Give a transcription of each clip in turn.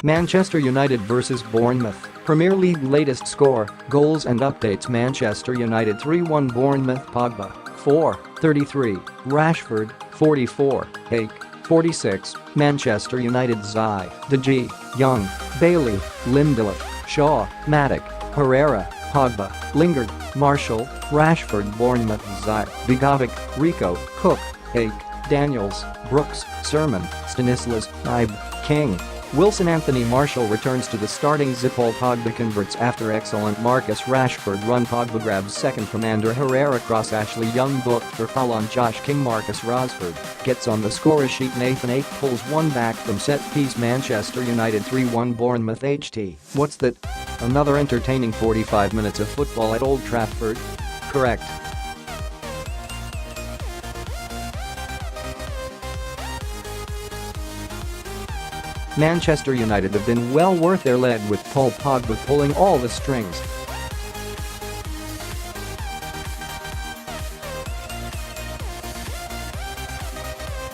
Manchester United vs Bournemouth, Premier League latest score, goals and updates. Manchester United 3-1 Bournemouth. Pogba, 4, 33, Rashford, 44, Ake, 46, Manchester United Xi, De Gea, Young, Bailey, Lindelof, Shaw, Matic, Herrera, Pogba, Lingard, Martial, Rashford. Bournemouth Xi, Begovic, Rico, Cook, Ake, Daniels, Brooks, Surman, Stanislas, Ibe, King. WilsonAnthony Martial returns to the starting. XIPaul Pogba converts after excellent Marcus Rashford runPogba grabs second from Ander Herrera. CrossAshley Young booked for foul on Josh KingMarcus Rahsford, gets on the score sheet. Nathan Ake pulls one back from set piece. Manchester United 3-1 Bournemouth HT. What's that? Another entertaining 45 minutes of football at Old Trafford? Correct. Manchester United have been well worth their lead with Paul Pogba pulling all the strings.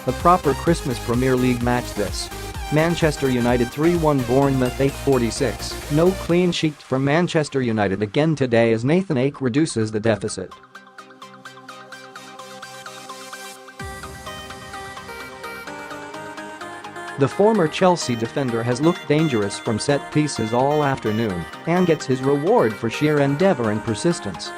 A proper Christmas Premier League match this. Manchester United 3-1 Bournemouth 8-46. No clean sheet from Manchester United again today as Nathan Ake reduces the deficit. The former Chelsea defender has looked dangerous from set pieces all afternoon and gets his reward for sheer endeavour and persistence.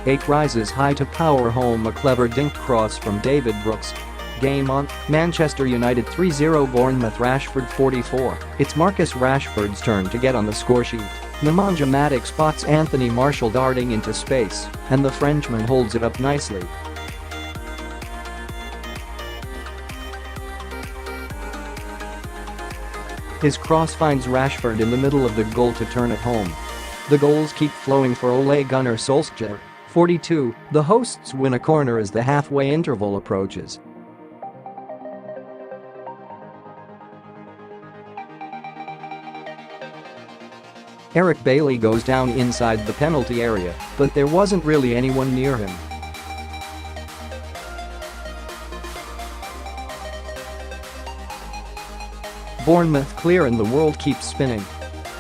Ake rises high to power home a clever dink cross from David Brooks. Game on, Manchester United 3-0 Bournemouth. Rashford 44. It's Marcus Rashford's turn to get on the scoresheet. Nemanja Matic spots Antony Martial darting into space, and the Frenchman holds it up nicely. His cross finds Rashford in the middle of the goal to turn it home. The goals keep flowing for Ole Gunnar Solskjaer, 42. The hosts win a corner as the halfway interval approaches. Eric Bailey goes down inside the penalty area, but there wasn't really anyone near him. Bournemouth clear and the world keeps spinning.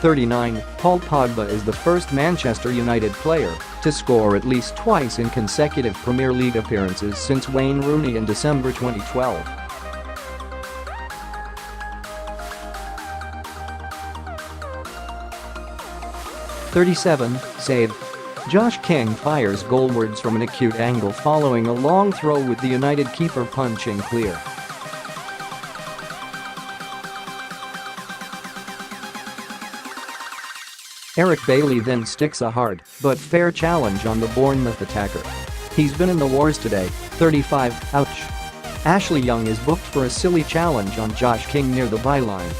39. Paul Pogba is the first Manchester United player to score at least twice in consecutive Premier League appearances since Wayne Rooney in December 2012. Save. Josh King fires goalwards from an acute angle following a long throw with the United keeper punching clear. Eric Bailey then sticks a hard but fair challenge on the Bournemouth attacker. He's been in the wars today. 35. Ouch. Ashley Young is booked for a silly challenge on Josh King near the byline.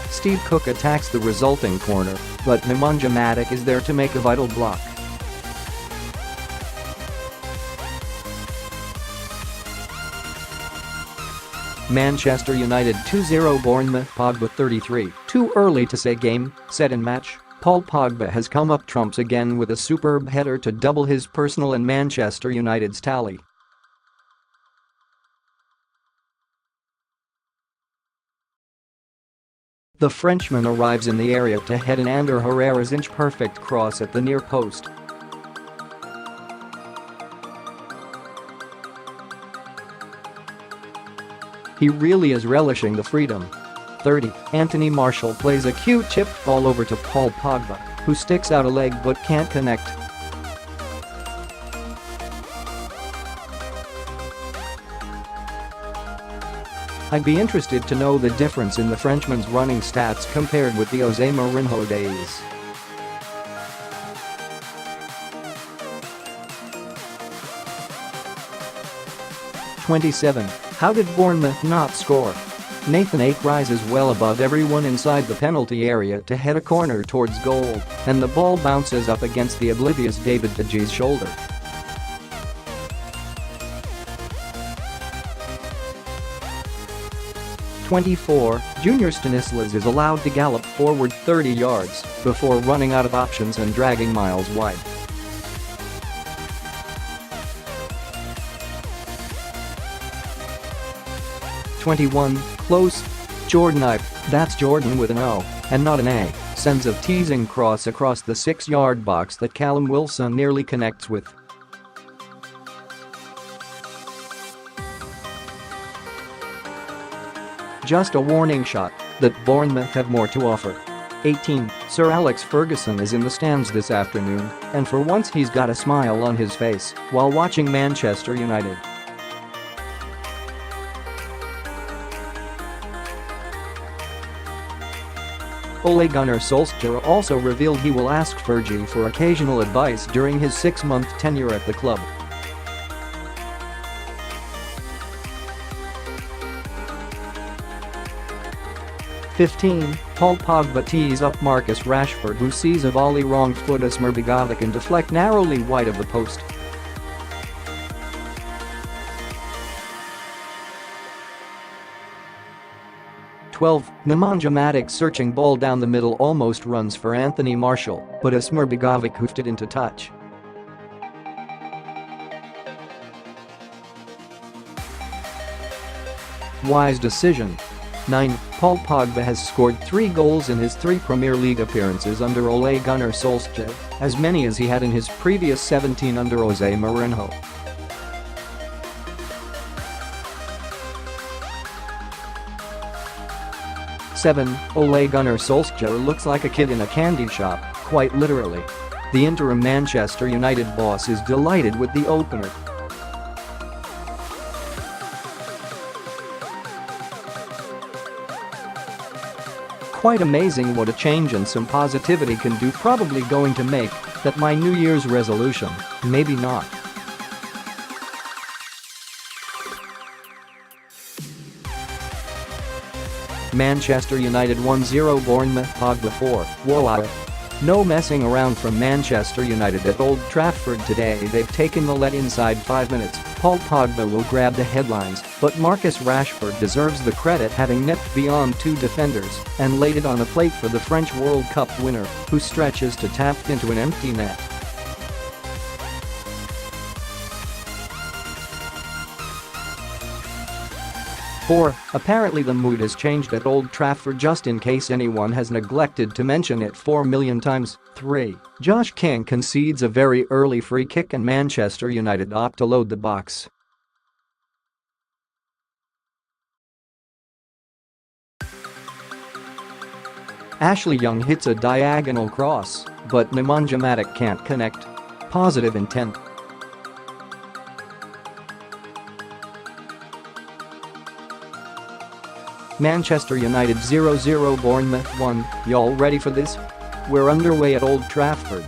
Steve Cook attacks the resulting corner, but Nemanja Matic is there to make a vital block. Manchester United 2-0 Bournemouth. Pogba 33. Too early to say game, set and match. Paul Pogba has come up trumps again with a superb header to double his personal and Manchester United's tally. The Frenchman arrives in the area to head an Ander Herrera's inch-perfect cross at the near post. He really is relishing the freedom. 30. Antony Martial plays a cute chipped ball over to Paul Pogba, who sticks out a leg but can't connect. I'd be interested to know the difference in the Frenchman's running stats compared with the Jose Mourinho days. How did Bournemouth not score? Nathan Ake rises well above everyone inside the penalty area to head a corner towards goal, and the ball bounces up against the oblivious David De Gea's shoulder. 24, Junior Stanislas is allowed to gallop forward 30 yards before running out of options and dragging Miles wide. Close. Jordan Ibe, that's Jordan with an O and not an A, sends a teasing cross across the 6-yard box that Callum Wilson nearly connects with. Just a warning shot that Bournemouth have more to offer. 18, Sir Alex Ferguson is in the stands this afternoon, and for once he's got a smile on his face while watching Manchester United. Ole Gunnar Solskjaer also revealed he will ask Fergie for occasional advice during his 6-month tenure at the club. Paul Pogba tees up Marcus Rashford, who sees a volley wrong foot as Begovic and deflect narrowly wide of the post. Nemanja Matic searching ball down the middle almost runs for Antony Martial, but Begovic hoofed it into touch. Wise decision. 9, Paul Pogba has scored 3 goals in his 3 Premier League appearances under Ole Gunnar Solskjaer, as many as he had in his previous 17 under Jose Mourinho. 7, Ole Gunnar Solskjaer looks like a kid in a candy shop, quite literally. The interim Manchester United boss is delighted with the opener. Quite amazing what a change and some positivity can do. Probably going to make that my New Year's resolution, maybe not. Manchester United 1-0 Bournemouth Pogba 4, whoa. No messing around from Manchester United at Old Trafford today. They've taken the lead inside 5 minutes. Paul Pogba will grab the headlines, but Marcus Rashford deserves the credit, having nipped beyond 2 defenders and laid it on a plate for the French World Cup winner, who stretches to tap into an empty net. Apparently the mood has changed at Old Trafford, just in case anyone has neglected to mention it 4 million times. 3, Josh King concedes a very early free kick and Manchester United opt to load the box. Ashley Young hits a diagonal cross, but Nemanja Matic can't connect. Positive intent. Manchester United 0-0 Bournemouth 1, y'all ready for this? We're underway at Old Trafford.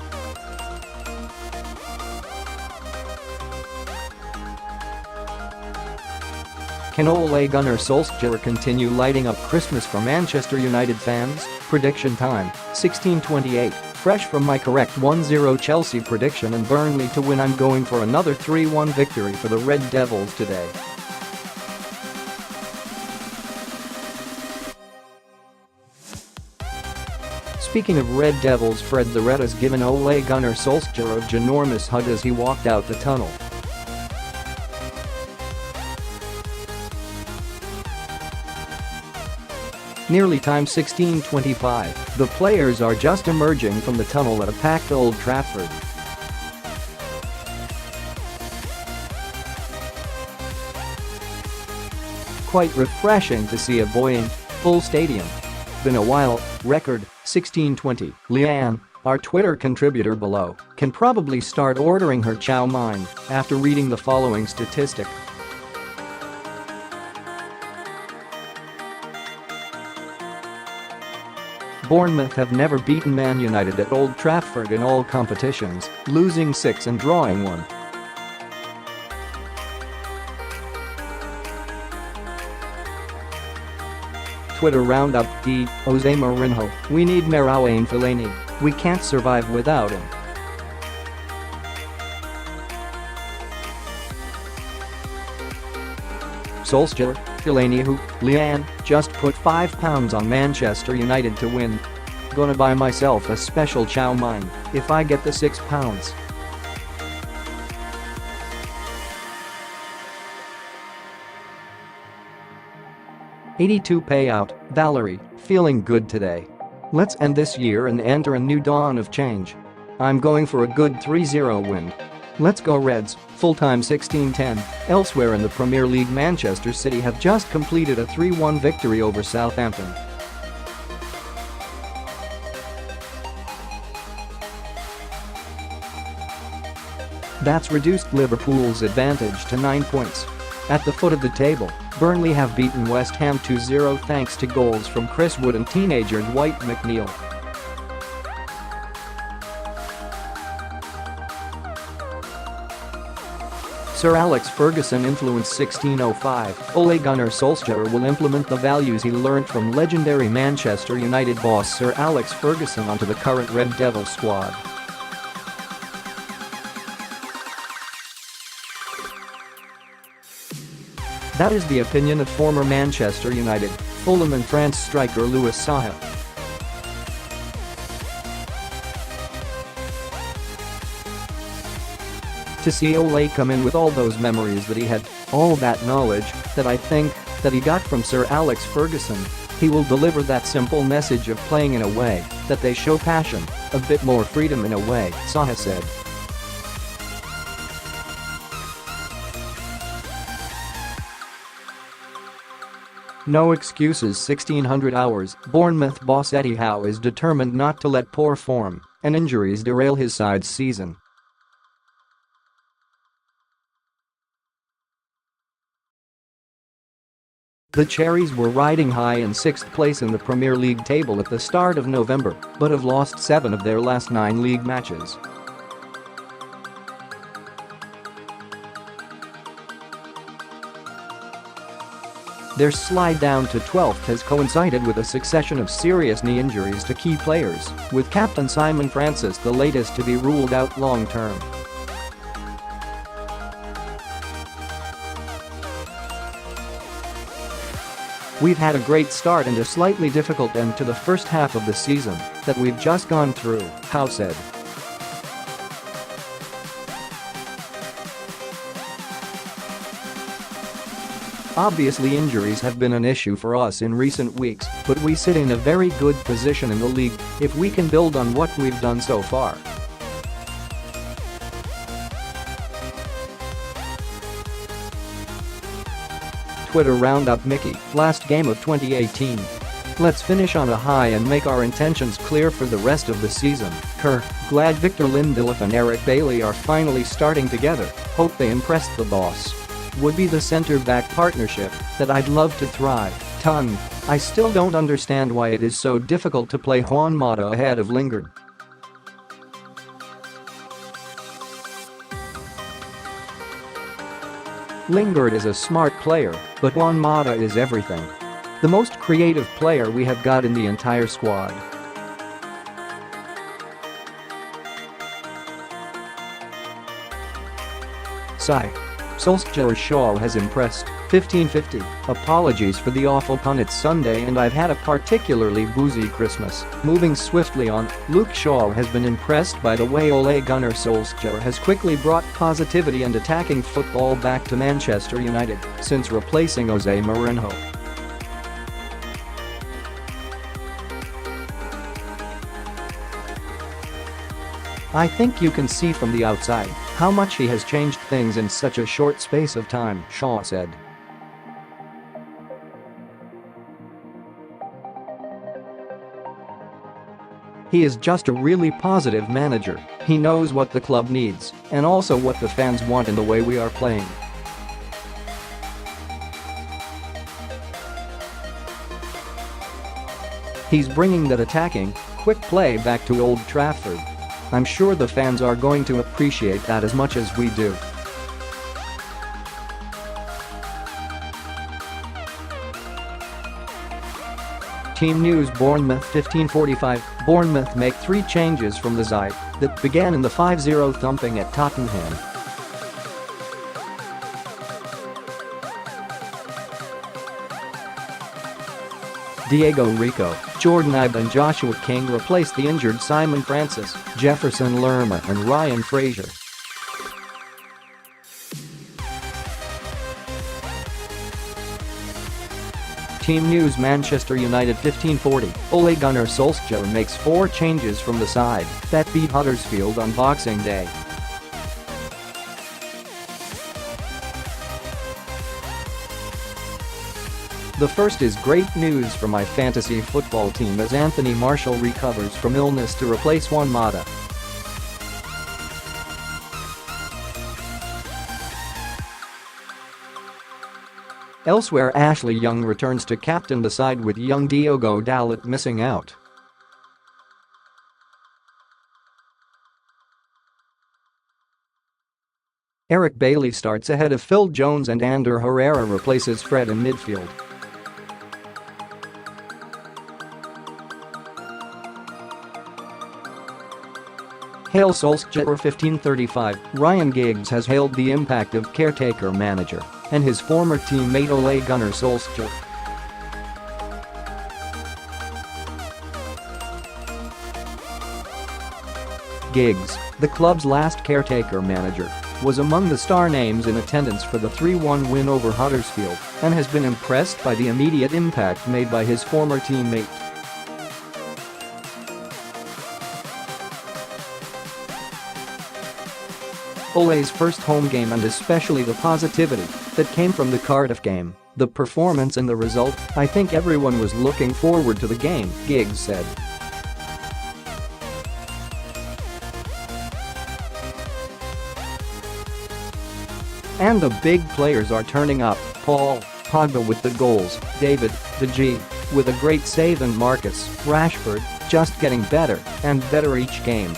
Can Ole Gunnar Solskjaer continue lighting up Christmas for Manchester United fans? Prediction time, 1628. Fresh from my correct 1-0 Chelsea prediction and Burnley to win, I'm going for another 3-1 victory for the Red Devils today. Speaking of Red Devils, Fred the Red has given Ole Gunnar Solskjaer a ginormous hug as he walked out the tunnel. Nearly time 16:25. The players are just emerging from the tunnel at a packed Old Trafford. Quite refreshing to see a buoyant, full stadium. Been a while. Record 16:20. Leanne, our Twitter contributor below, can probably start ordering her chow mein after reading the following statistic. Bournemouth have never beaten Man United at Old Trafford in all competitions, losing 6 and drawing 1. Twitter roundup. Jose Mourinho, we need Marouane Fellaini. We can't survive without him. Solskjaer, Delaney who, Leanne, just put £5 on Manchester United to win. Gonna buy myself a special chow mein if I get the £6. $82 payout, Valerie, feeling good today. Let's end this year and enter a new dawn of change. I'm going for a good 3-0 win. Let's go Reds, full-time 16-10. Elsewhere in the Premier League, Manchester City have just completed a 3-1 victory over Southampton. That's reduced Liverpool's advantage to 9 points. At the foot of the table, Burnley have beaten West Ham 2-0 thanks to goals from Chris Wood and teenager Dwight McNeil. Sir Alex Ferguson influenced 1605. Ole Gunnar Solskjaer will implement the values he learnt from legendary Manchester United boss Sir Alex Ferguson onto the current Red Devil squad. That is the opinion of former Manchester United, Fulham and France striker Louis Saha. To see Ole come in with all those memories that he had, all that knowledge that I think that he got from Sir Alex Ferguson, he will deliver that simple message of playing in a way that they show passion, a bit more freedom in a way, Saha said. No excuses 1600 hours. Bournemouth boss Eddie Howe is determined not to let poor form and injuries derail his side's season. The Cherries were riding high in 6th place in the Premier League table at the start of November, but have lost 7 of their last 9 league matches. Their slide down to 12th has coincided with a succession of serious knee injuries to key players, with captain Simon Francis the latest to be ruled out long-term. We've had a great start and a slightly difficult end to the first half of the season that we've just gone through, Howe said. Obviously injuries have been an issue for us in recent weeks, but we sit in a very good position in the league if we can build on what we've done so far. Twitter Roundup Mickey, last game of 2018. Let's finish on a high and make our intentions clear for the rest of the season. Kerr, glad Victor Lindelof and Eric Bailey are finally starting together, hope they impressed the boss. Would be the centre-back partnership that I'd love to thrive. Ton, I still don't understand why it is so difficult to play Juan Mata ahead of Lingard. Lingard is a smart player, but Juan Mata is everything. The most creative player we have got in the entire squad. Sigh. Solskjaer Shaw has impressed. 1550. Apologies for the awful pun, it's Sunday and I've had a particularly boozy Christmas. Moving swiftly on, Luke Shaw has been impressed by the way Ole Gunnar Solskjaer has quickly brought positivity and attacking football back to Manchester United since replacing Jose Mourinho. I think you can see from the outside how much he has changed things in such a short space of time, Shaw said. He is just a really positive manager. He knows what the club needs and also what the fans want in the way we are playing. He's bringing that attacking, quick play back to Old Trafford. I'm sure the fans are going to appreciate that as much as we do. Team news: Bournemouth 1545. Bournemouth make 3 changes from the side that began in the 5-0 thumping at Tottenham. Diego Rico, Jordan Ibe and Joshua King replaced the injured Simon Francis, Jefferson Lerma and Ryan Fraser. Team news: Manchester United 1540, Ole Gunnar Solskjaer makes 4 changes from the side that beat Huddersfield on Boxing Day. The first is great news for my fantasy football team as Antony Martial recovers from illness to replace Juan Mata. Elsewhere, Ashley Young returns to captain the side with young Diogo Dalot missing out. Eric Bailly starts ahead of Phil Jones and Ander Herrera replaces Fred in midfield. Hail Solskjaer 1535, Ryan Giggs has hailed the impact of caretaker manager and his former teammate Ole Gunnar Solskjaer. Giggs, the club's last caretaker manager, was among the star names in attendance for the 3-1 win over Huddersfield and has been impressed by the immediate impact made by his former teammate. Ole's first home game and especially the positivity that came from the Cardiff game, the performance and the result, I think everyone was looking forward to the game, Giggs said. And the big players are turning up, Paul Pogba with the goals, David De Gea with a great save and Marcus Rashford just getting better and better each game.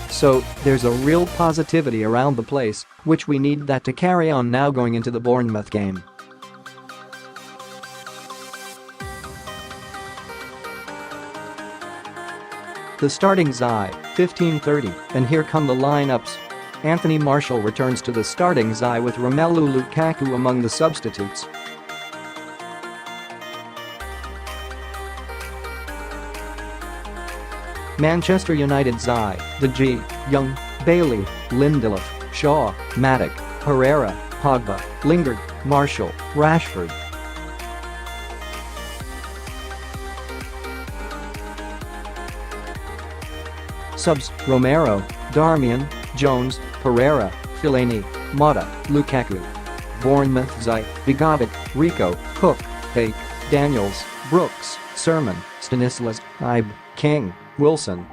So, there's a real positivity around the place, which we need that to carry on now going into the Bournemouth game. The starting XI, 1530, and here come the lineups. Antony Martial returns to the starting XI with Romelu Lukaku among the substitutes. Manchester United XI, De Gea, Young, Bailey, Lindelof, Shaw, Matic, Herrera, Pogba, Lingard, Martial, Rashford. Subs: Romero, Darmian, Jones, Pereira, Fellaini, Mata, Lukaku. Bournemouth XI, Begovic, Rico, Cook, Ake, Daniels, Brooks, Surman, Stanislas, Ibe, King, Wilson.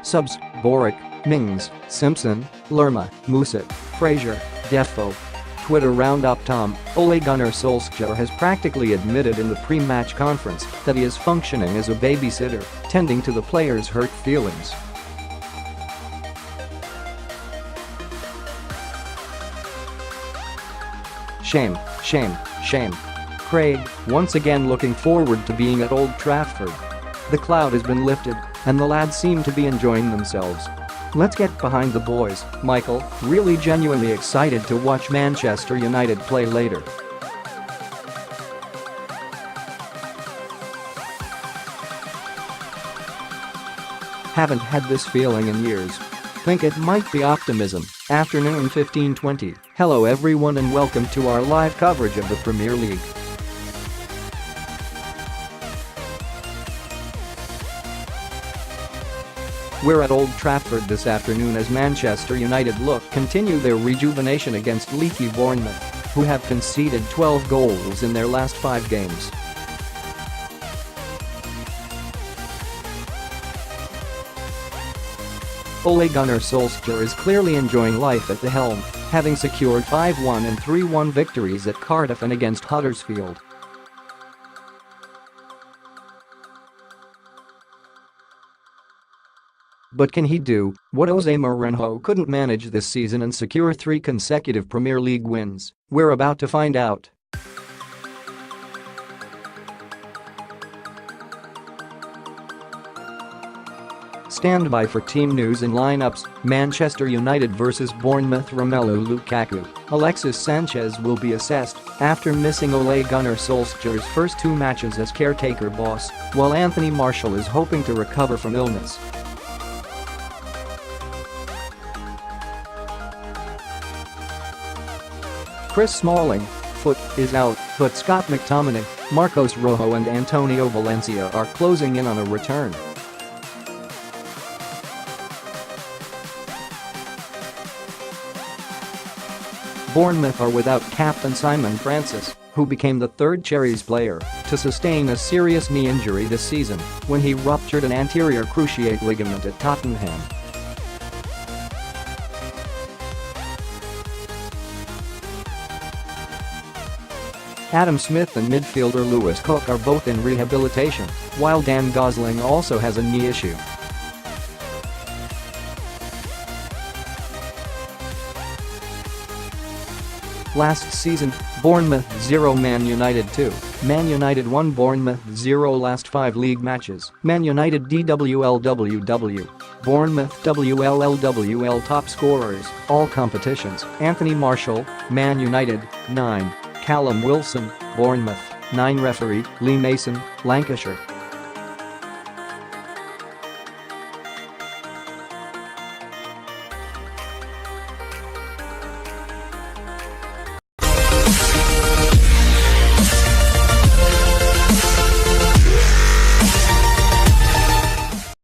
Subs: Boric, Mings, Simpson, Lerma, Musa, Fraser, Defoe. Twitter roundup: Tom, Ole Gunnar Solskjaer has practically admitted in the pre-match conference that he is functioning as a babysitter, tending to the players' hurt feelings. Shame, shame, shame. Craig, once again looking forward to being at Old Trafford. The cloud has been lifted, and the lads seem to be enjoying themselves. Let's get behind the boys, Michael, really genuinely excited to watch Manchester United play later. Haven't had this feeling in years. Think it might be optimism. Afternoon 1520. Hello everyone and welcome to our live coverage of the Premier League. We're at Old Trafford this afternoon as Manchester United continue their rejuvenation against leaky Bournemouth, who have conceded 12 goals in their last 5 games. Ole Gunnar Solskjaer is clearly enjoying life at the helm, having secured 5-1 and 3-1 victories at Cardiff and against Huddersfield. But can he do what Jose Mourinho couldn't manage this season and secure 3 consecutive Premier League wins? We're about to find out. Stand by for team news and lineups. Manchester United vs Bournemouth. Romelu Lukaku, Alexis Sanchez will be assessed after missing Ole Gunnar Solskjaer's first 2 matches as caretaker boss, while Antony Martial is hoping to recover from illness. Chris Smalling, foot, is out, but Scott McTominay, Marcos Rojo and Antonio Valencia are closing in on a return. Bournemouth are without captain Simon Francis, who became the 3rd Cherries player to sustain a serious knee injury this season when he ruptured an anterior cruciate ligament at Tottenham. Adam Smith and midfielder Lewis Cook are both in rehabilitation, while Dan Gosling also has a knee issue. Last season, Bournemouth 0 Man United 2. Man United 1 Bournemouth 0 last 5 league matches. Man United DWLWW. Bournemouth WLLWL top scorers, all competitions. Antony Martial, Man United, 9. Callum Wilson, Bournemouth, 9 referee, Lee Mason, Lancashire.